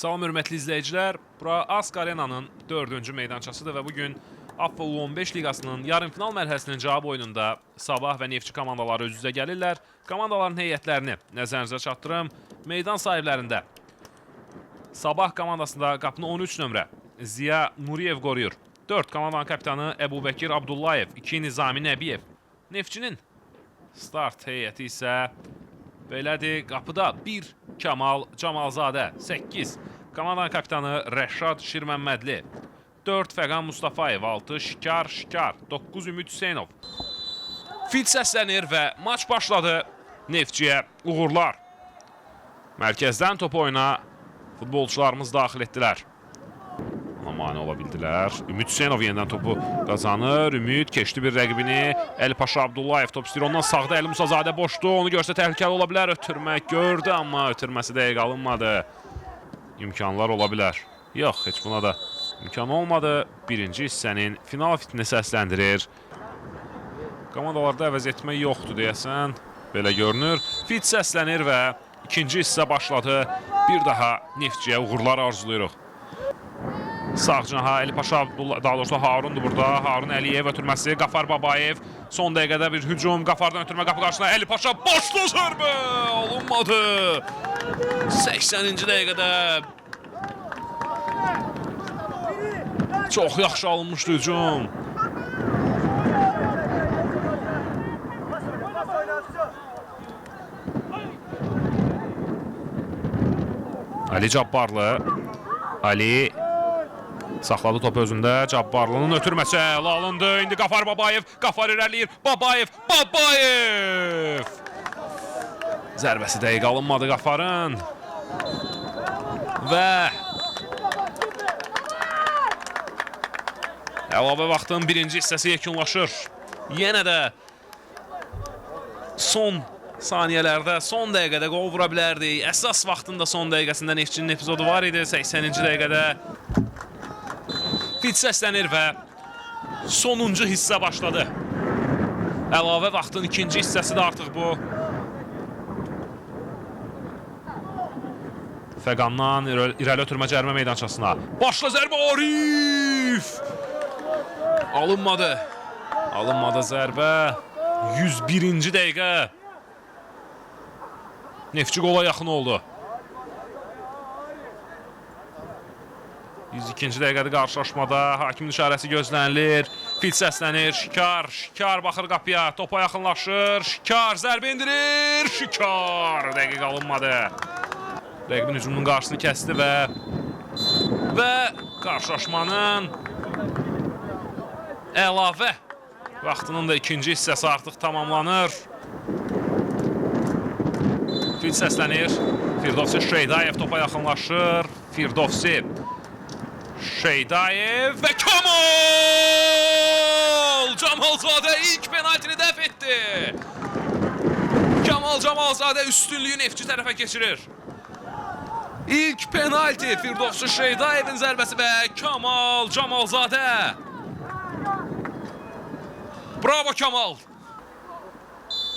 Salam hörmətli izləyicilər, bura Ask Arenanın 4-cü meydançasıdır və bugün AFFA U15 liqasının yarımfinal mərhələsinin cavab oyununda Sabah və Neftçi komandaları üz-üzə gəlirlər. Komandaların heyətlərini nəzərinizə çatdırım. Meydan sahiblərində Sabah komandasında qapını 13 nömrə Ziya Nuriyev qoruyur. 4 komandanın kapitanı Əbubəkir Abdullayev, 2 Nizami Nəbiyev. Neftçinin start heyəti isə belədir, qapıda 1 Kamal Camalzadə, 8 komandanın kapitanı Rəşad Şirməmmədli, 4 Fəqan Mustafayev, 6 Şikar Şikar, 9 Ümid Hüseynov. Fit səslənir və maç başladı. Neftçiyə uğurlar. Mərkəzdən top oyuna futbolçularımız daxil etdilər. Ona mane ola bildilər. Ümid Hüseynov yenidən topu qazanır. Ümid keçdi bir rəqibini. Əlipaşa Abdullayev top istəyir. Ondan sağda Əli Musazadə boşdu. Onu görsə təhlükəli ola bilər. Ötürmək gördü, amma ötürməsi dəqiq alınmadı. İmkanlar ola bilər. Yox, heç buna da imkan olmadı. Birinci hissənin final fitini səsləndirir. Komandalarda əvəz etmək yoxdur deyəsən. Belə görünür. Fit səslənir və ikinci hissə başladı. Bir daha Neftçiyə uğurlar arzulayırıq. Sağ cinaha Əlipaşa Abdullayev, daha doğrusu Harundur burada. Harun Əliyev ötürməsi, Qafar Babayev. Son dəqiqədə bir hücum, Qafardan ötürmə qapı qarşısına. Əlipaşa boşlu zərbə! Olunmadı. 80-ci dəqiqədə çox yaxşı alınmışdı hücum. Ali Cabbarlı. Ali saxladı topu özündə. Cabbarlının ötürməsi əla alındı. İndi Qafar Babayev. Qafar irəliyir. Babayev. Babayev! Zərbəsi dəqiq alınmadı Qafarın. Və əlavə vaxtın birinci hissəsi yekunlaşır. Yenə də son saniyələrdə, son dəqiqədə qol vura bilərdi. Əsas vaxtında son dəqiqəsində Neftçinin epizodu var idi. 80-ci dəqiqədə fit səslənir və sonuncu hissə başladı. Əlavə vaxtın ikinci hissəsi də artıq bu. Fəqandan irəli ötürmə cərimə meydançasına. Başla zərbə Arif! Alınmadı. Alınmadı zərbə. 101-ci dəqiqə. Neftçi qola yaxın oldu. 102-ci dəqiqədə qarşılaşmada hakimin işarəsi gözlənilir. Fit səslənir. Şikar. Şikar baxır qapıya. Topa yaxınlaşır. Şikar zərbə indirir. Şikar. Dəqiq alınmadı. Rəqibin hücumunun qarşısını kəsdi və qarşılaşmanın əlavə vaxtının da ikinci hissəsi artıq tamamlanır. Fit səslənir. Firdovsi Şeydayev topa yaxınlaşır. Firdovsi Şeydayev və Kamal! Camalzadə ilk penaltini dəf etdi. Kamal Camalzadə üstünlüyü Neftçi tərəfə keçirir. İlk penalti Firdovsi Şeydayevin zərbəsi və Kamal Camalzadə. Bravo Kamal!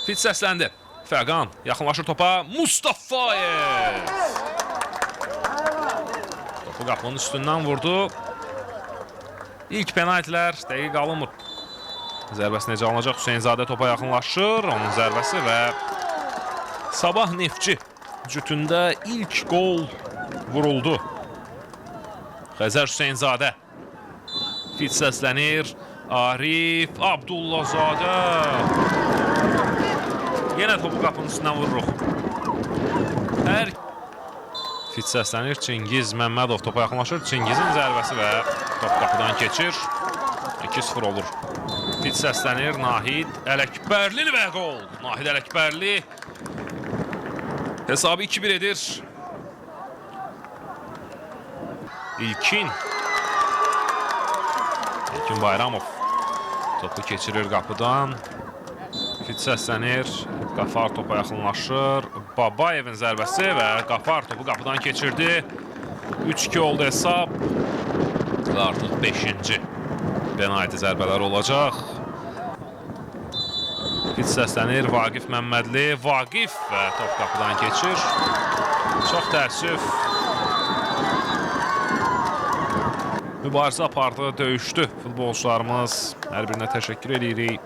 Fit səsləndi. Fəqan yaxınlaşır topa. Mustafayev! Topu qapının üstündən vurdu. İlk penaltilər dəqiq alınmır. Zərbəsi necə alınacaq? Hüseynzadə topa yaxınlaşır. Onun zərbəsi və Sabah Neftçi cütündə ilk qol vuruldu. Xəzər Hüseynzadə. Fit səslənir. Arif Abdullazadə. Yenə topu qapının üstündən vururuq. Fit səslənir. Çingiz Məmmədov topa yaxınlaşır. Çingizin zərbəsi və top qapıdan keçir. 2-0 olur. Fit səslənir. Nahid Ələkbərli və qol. Nahid Ələkbərli hesabı 2-1 edir. İlkin Bayramov topu keçirir qapıdan. Fit səslənir. Qafar topa yaxınlaşır. Babayevin zərbəsi və Qafar topu qapıdan keçirdi. 3-2 oldu hesab. Artıq 5-ci penalti zərbələri olacaq. Fit səslənir. Vaqif Məmmədli. Vaqif və top qapıdan keçir. Çox təəssüf. mübarizə apardı, döyüşdü futbolçularımız. Hər birinə təşəkkür edirik.